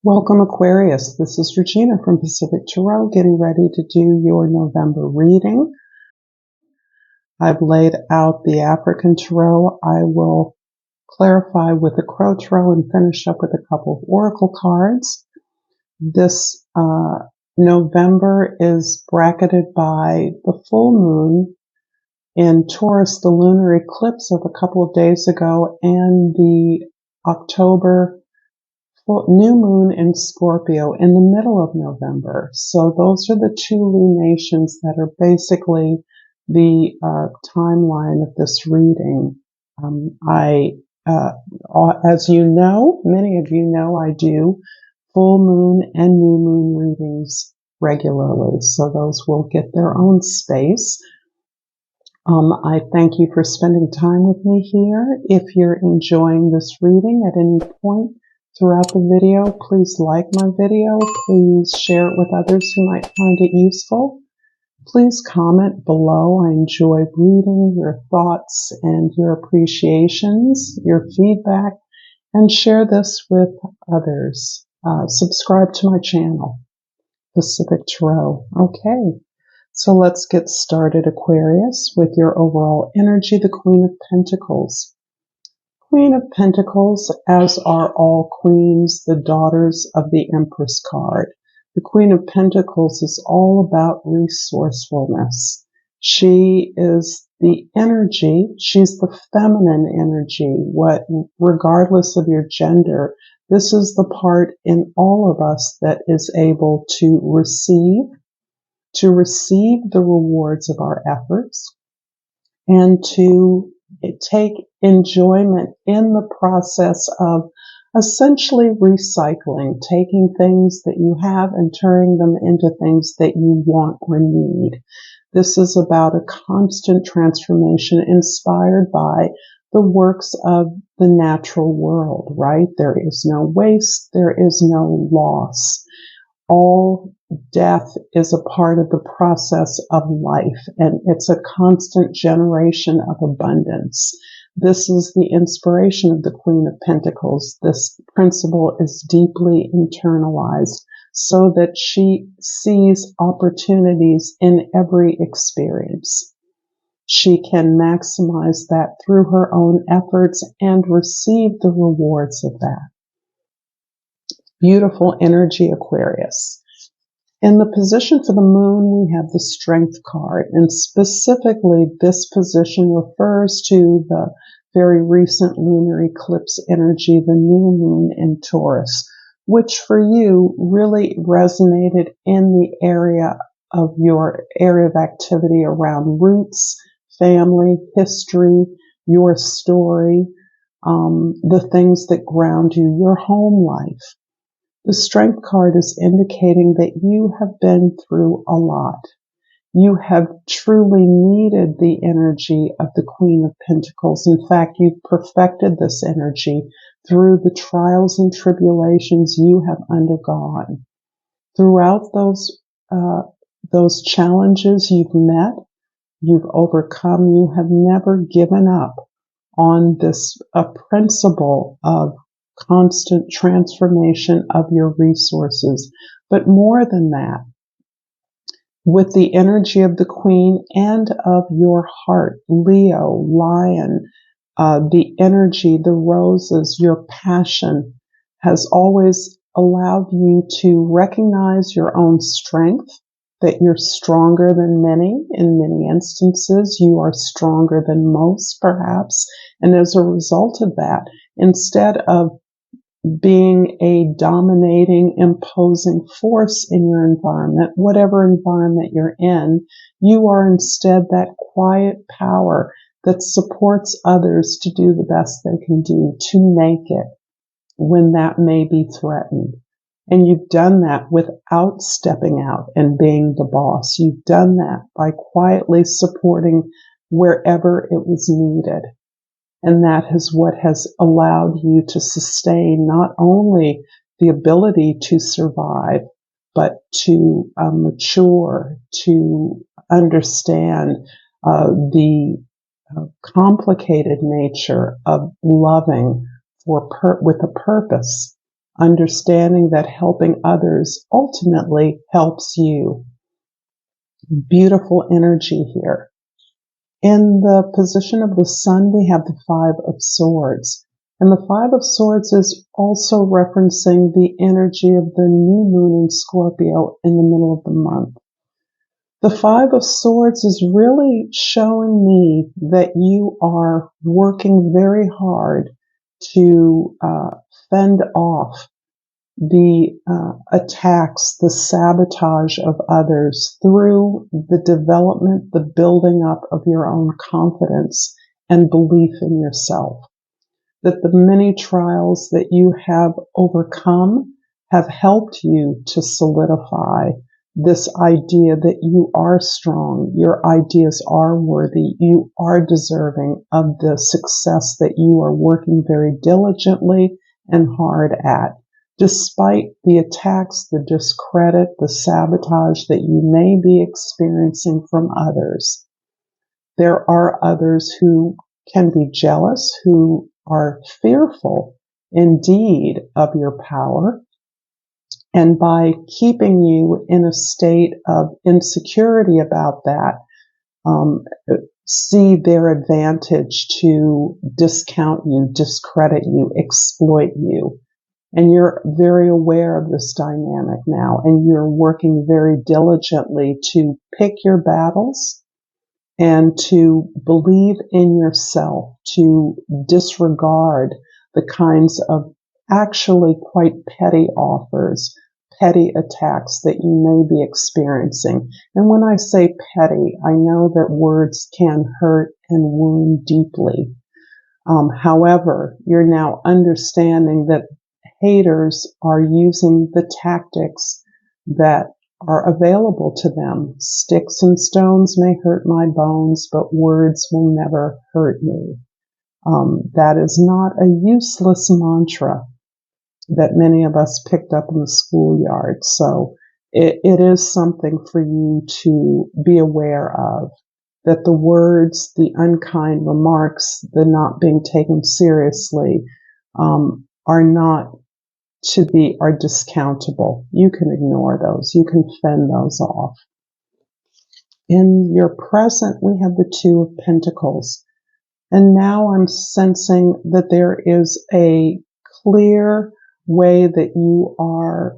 Welcome, Aquarius. This is Regina from Pacific Tarot, getting ready to do your November reading. I've laid out the African Tarot. I will clarify with the Crow Tarot and finish up with a couple of Oracle cards. This November is bracketed by the full moon in Taurus, the lunar eclipse of a couple of days ago, and the October new moon in Scorpio in the middle of November. So those are the two lunations that are basically the timeline of this reading. As you know, many of you know, I do full moon and new moon readings regularly. So those will get their own space. I thank you for spending time with me here. If you're enjoying this reading at any point throughout the video, please like my video. Please share it with others who might find it useful. Please comment below. I enjoy reading your thoughts and your appreciations, your feedback, and share this with others. Subscribe to my channel, Pacific Tarot. Okay, so let's get started, Aquarius, with your overall energy, the Queen of Pentacles. Queen of Pentacles, as are all queens, the daughters of the Empress card. The Queen of Pentacles is all about resourcefulness. She is the energy, she's the feminine energy, regardless of your gender, this is the part in all of us that is able to receive the rewards of our efforts, and to take enjoyment in the process of essentially recycling, taking things that you have and turning them into things that you want or need. This is about a constant transformation inspired by the works of the natural world, right? There is no waste, there is no loss. All death is a part of the process of life, and it's a constant generation of abundance. This is the inspiration of the Queen of Pentacles. This principle is deeply internalized so that she sees opportunities in every experience. She can maximize that through her own efforts and receive the rewards of that. Beautiful energy, Aquarius. In the position for the moon, we have the Strength card, and specifically this position refers to the very recent lunar eclipse energy, the new moon in Taurus, which for you really resonated in the area of your area of activity around roots, family, history, your story, the things that ground you, your home life. The Strength card is indicating that you have been through a lot. You have truly needed the energy of the Queen of Pentacles. In fact, you've perfected this energy through the trials and tribulations you have undergone. Throughout those challenges you've met, you've overcome, you have never given up on this principle of constant transformation of your resources. But more than that, with the energy of the Queen and of your heart, Leo, Lion, the energy, the roses, your passion has always allowed you to recognize your own strength, that you're stronger than many. In many instances, you are stronger than most, perhaps. And as a result of that, instead of being a dominating, imposing force in your environment, whatever environment you're in, you are instead that quiet power that supports others to do the best they can do, to make it when that may be threatened. And you've done that without stepping out and being the boss. You've done that by quietly supporting wherever it was needed. And that is what has allowed you to sustain not only the ability to survive, but to mature, to understand the complicated nature of loving with a purpose, understanding that helping others ultimately helps you. Beautiful energy here. In the position of the sun, we have the Five of Swords. And the Five of Swords is also referencing the energy of the new moon in Scorpio in the middle of the month. The Five of Swords is really showing me that you are working very hard to fend off the attacks, the sabotage of others through the development, the building up of your own confidence and belief in yourself. That the many trials that you have overcome have helped you to solidify this idea that you are strong, your ideas are worthy, you are deserving of the success that you are working very diligently and hard at. Despite the attacks, the discredit, the sabotage that you may be experiencing from others, there are others who can be jealous, who are fearful indeed of your power. And by keeping you in a state of insecurity about that, see their advantage to discount you, discredit you, exploit you. And you're very aware of this dynamic now, and you're working very diligently to pick your battles and to believe in yourself, to disregard the kinds of actually quite petty offers, petty attacks that you may be experiencing. And when I say petty, I know that words can hurt and wound deeply. However, you're now understanding that haters are using the tactics that are available to them. Sticks and stones may hurt my bones, but words will never hurt me. That is not a useless mantra that many of us picked up in the schoolyard. So it is something for you to be aware of, that the words, the unkind remarks, the not being taken seriously, are discountable. You can ignore those. You can fend those off. In your present, we have the Two of Pentacles. And now I'm sensing that there is a clear way that you are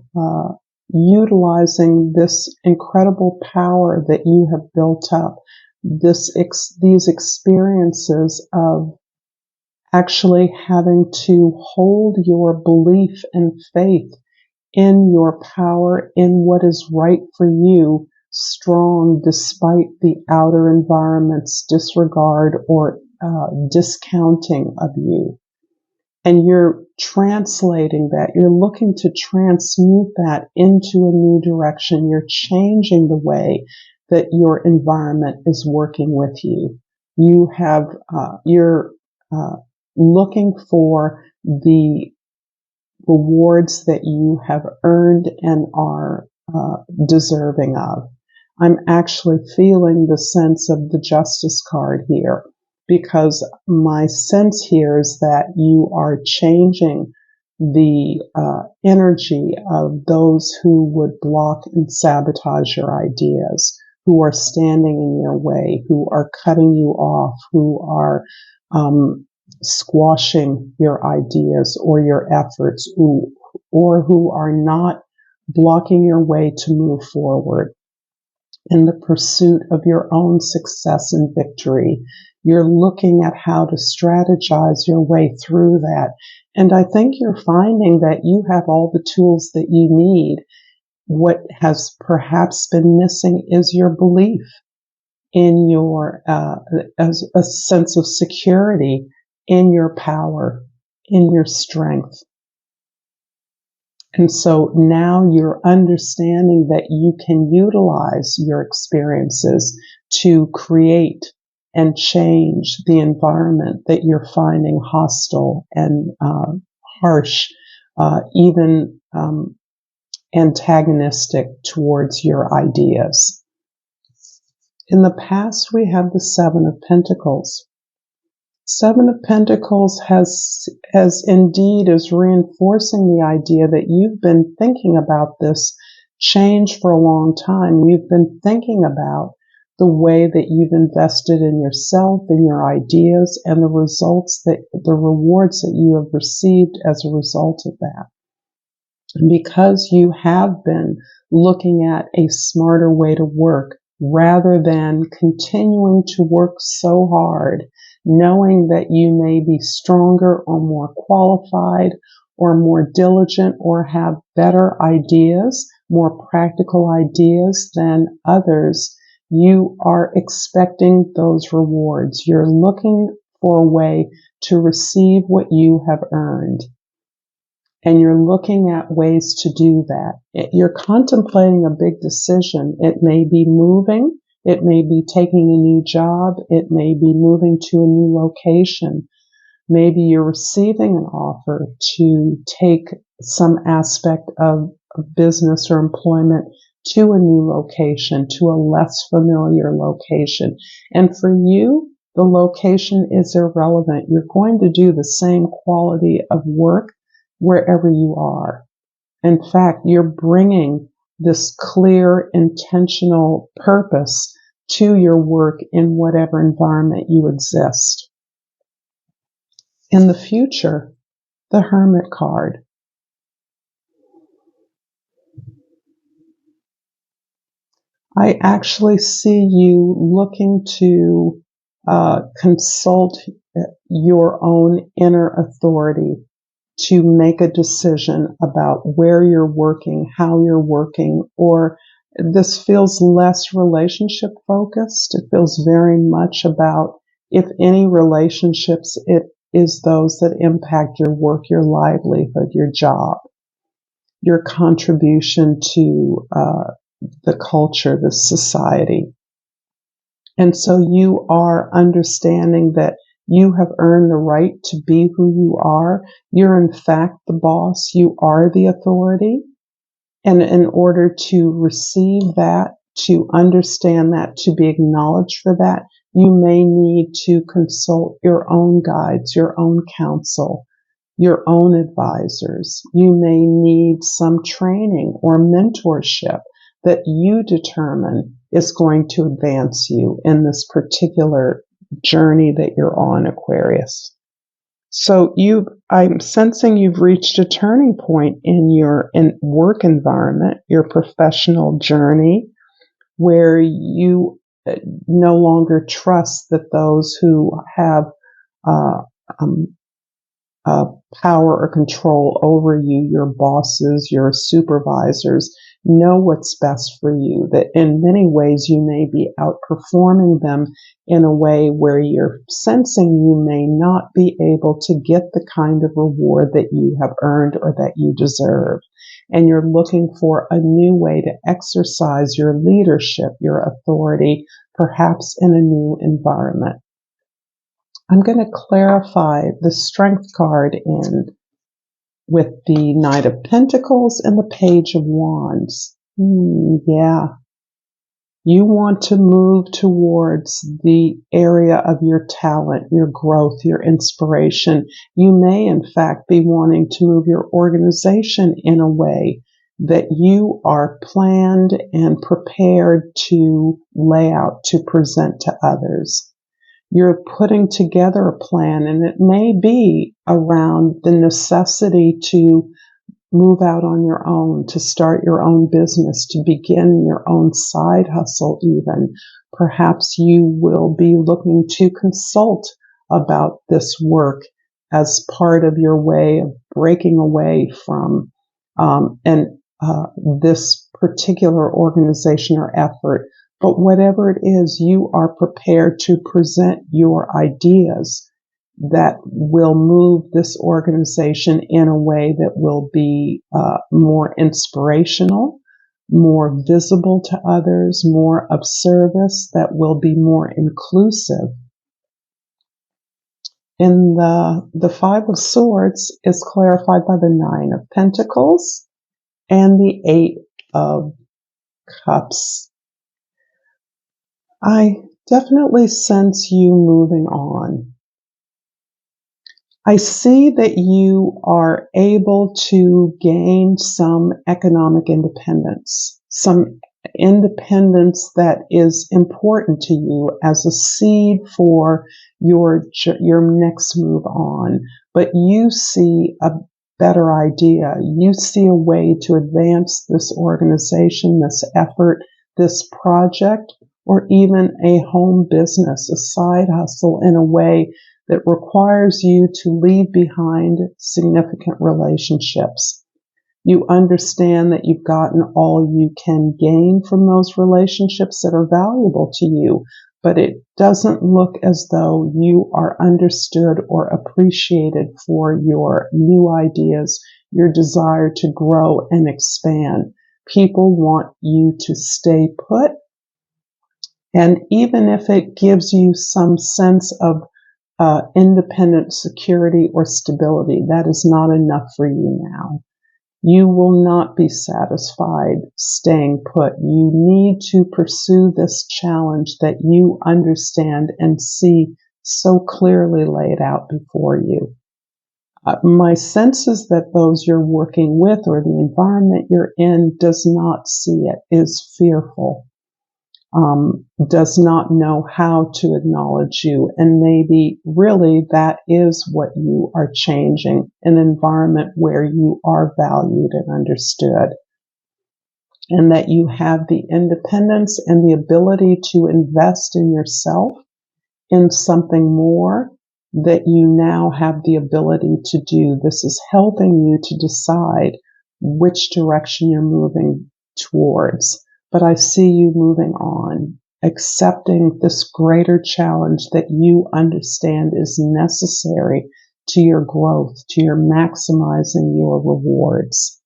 utilizing this incredible power that you have built up, these experiences of actually having to hold your belief and faith in your power, in what is right for you, strong despite the outer environment's disregard or discounting of you. And you're translating that, you're looking to transmute that into a new direction. You're changing the way that your environment is working with you. You're looking for the rewards that you have earned and are deserving of. I'm actually feeling the sense of the Justice card here, because my sense here is that you are changing the energy of those who would block and sabotage your ideas, who are standing in your way, who are cutting you off, who are squashing your ideas or your efforts, or who are not blocking your way to move forward in the pursuit of your own success and victory. You're looking at how to strategize your way through that. And I think you're finding that you have all the tools that you need. What has perhaps been missing is your belief in your, as a sense of security in your power, in your strength. And so now you're understanding that you can utilize your experiences to create and change the environment that you're finding hostile and harsh, even antagonistic towards your ideas. In the past, we have the Seven of Pentacles. Seven of Pentacles has indeed is reinforcing the idea that you've been thinking about this change for a long time. You've been thinking about the way that you've invested in yourself, in your ideas, and the rewards that you have received as a result of that. And because you have been looking at a smarter way to work rather than continuing to work so hard, knowing that you may be stronger or more qualified or more diligent or have better ideas, more practical ideas than others, you are expecting those rewards. You're looking for a way to receive what you have earned. And you're looking at ways to do that. You're contemplating a big decision. It may be moving. It may be taking a new job. It may be moving to a new location. Maybe you're receiving an offer to take some aspect of business or employment to a new location, to a less familiar location. And for you, the location is irrelevant. You're going to do the same quality of work wherever you are. In fact, you're bringing this clear, intentional purpose to your work in whatever environment you exist. In the future, the Hermit card. I actually see you looking to consult your own inner authority to make a decision about where you're working, how you're working, or this feels less relationship focused. It feels very much about, if any relationships, it is those that impact your work, your livelihood, your job, your contribution to the culture, the society. And so you are understanding that you have earned the right to be who you are. You're in fact the boss. You are the authority. And in order to receive that, to understand that, to be acknowledged for that, you may need to consult your own guides, your own counsel, your own advisors. You may need some training or mentorship that you determine is going to advance you in this particular journey that you're on, Aquarius. So I'm sensing you've reached a turning point in your work environment, your professional journey, where you no longer trust that those who have power or control over you, your bosses, your supervisors, know what's best for you, that in many ways you may be outperforming them in a way where you're sensing you may not be able to get the kind of reward that you have earned or that you deserve. And you're looking for a new way to exercise your leadership, your authority, perhaps in a new environment. I'm going to clarify the Strength card with the Knight of Pentacles and the Page of Wands. Yeah. You want to move towards the area of your talent, your growth, your inspiration. You may, in fact, be wanting to move your organization in a way that you are planned and prepared to lay out, to present to others. You're putting together a plan, and it may be around the necessity to move out on your own, to start your own business, to begin your own side hustle even. Perhaps you will be looking to consult about this work as part of your way of breaking away from this particular organization or effort. But whatever it is, you are prepared to present your ideas that will move this organization in a way that will be more inspirational, more visible to others, more of service, that will be more inclusive. In the Five of Swords is clarified by the Nine of Pentacles and the Eight of Cups. I definitely sense you moving on. I see that you are able to gain some economic independence, some independence that is important to you as a seed for your next move on. But you see a better idea. You see a way to advance this organization, this effort, this project, or even a home business, a side hustle in a way that requires you to leave behind significant relationships. You understand that you've gotten all you can gain from those relationships that are valuable to you, but it doesn't look as though you are understood or appreciated for your new ideas, your desire to grow and expand. People want you to stay put, and even if it gives you some sense of independent security or stability, that is not enough for you now. You will not be satisfied staying put. You need to pursue this challenge that you understand and see so clearly laid out before you. My sense is that those you're working with or the environment you're in does not see it, is fearful. Does not know how to acknowledge you. And maybe really that is what you are changing, an environment where you are valued and understood, and that you have the independence and the ability to invest in yourself, in something more that you now have the ability to do. This is helping you to decide which direction you're moving towards. But I see you moving on, accepting this greater challenge that you understand is necessary to your growth, to your maximizing your rewards.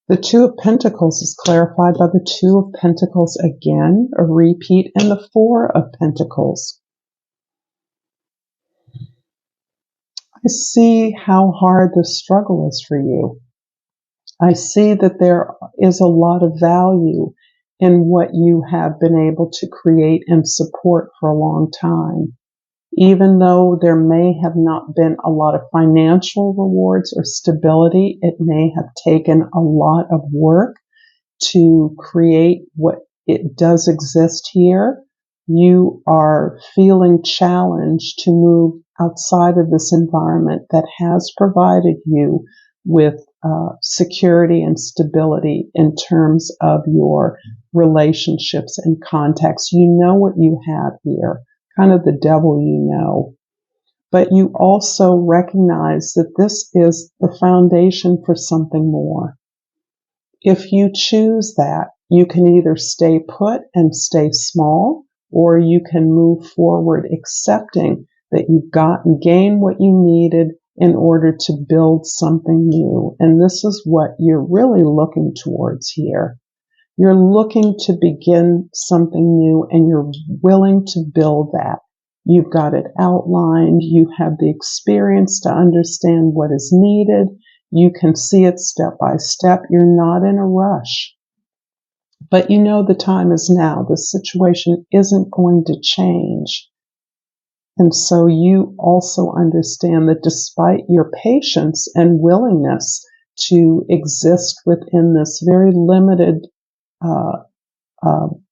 The Two of Pentacles is clarified by the Two of Pentacles again, a repeat, and the Four of Pentacles. I see how hard this struggle is for you. I see that there is a lot of value in what you have been able to create and support for a long time. Even though there may have not been a lot of financial rewards or stability, it may have taken a lot of work to create what it does exist here. You are feeling challenged to move outside of this environment that has provided you with security and stability in terms of your relationships and contacts. You know what you have here, kind of the devil you know. But you also recognize that this is the foundation for something more. If you choose that, you can either stay put and stay small, or you can move forward accepting that you've gained what you needed in order to build something new. And this is what you're really looking towards here. You're looking to begin something new, and you're willing to build that. You've got it outlined. You have the experience to understand what is needed. You can see it step by step. You're not in a rush. But you know the time is now. The situation isn't going to change. And so you also understand that despite your patience and willingness to exist within this very limited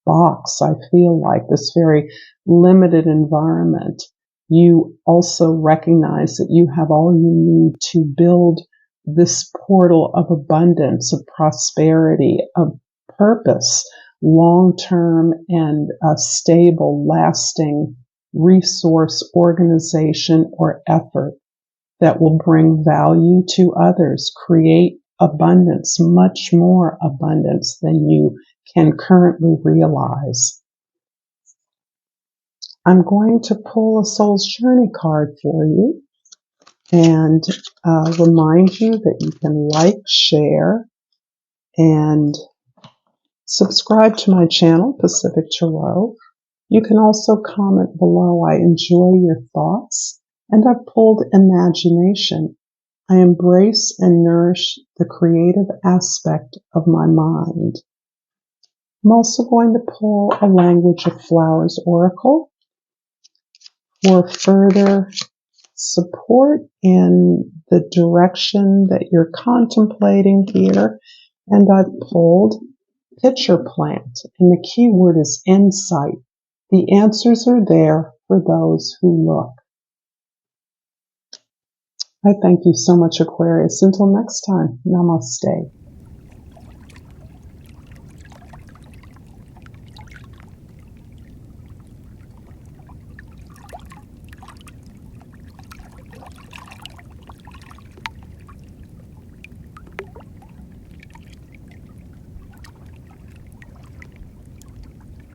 box, I feel like, this very limited environment, you also recognize that you have all you need to build this portal of abundance, of prosperity, of purpose, long-term and stable, lasting resource, organization, or effort that will bring value to others, create abundance, much more abundance than you can currently realize. I'm going to pull a Soul's Journey card for you and remind you that you can like, share, and subscribe to my channel, Pacific Tarot. You can also comment below. I enjoy your thoughts, and I've pulled imagination. I embrace and nourish the creative aspect of my mind. I'm also going to pull a Language of Flowers oracle for further support in the direction that you're contemplating here. And I've pulled Pitcher Plant, and the key word is insight. The answers are there for those who look. I thank you so much, Aquarius. Until next time, namaste.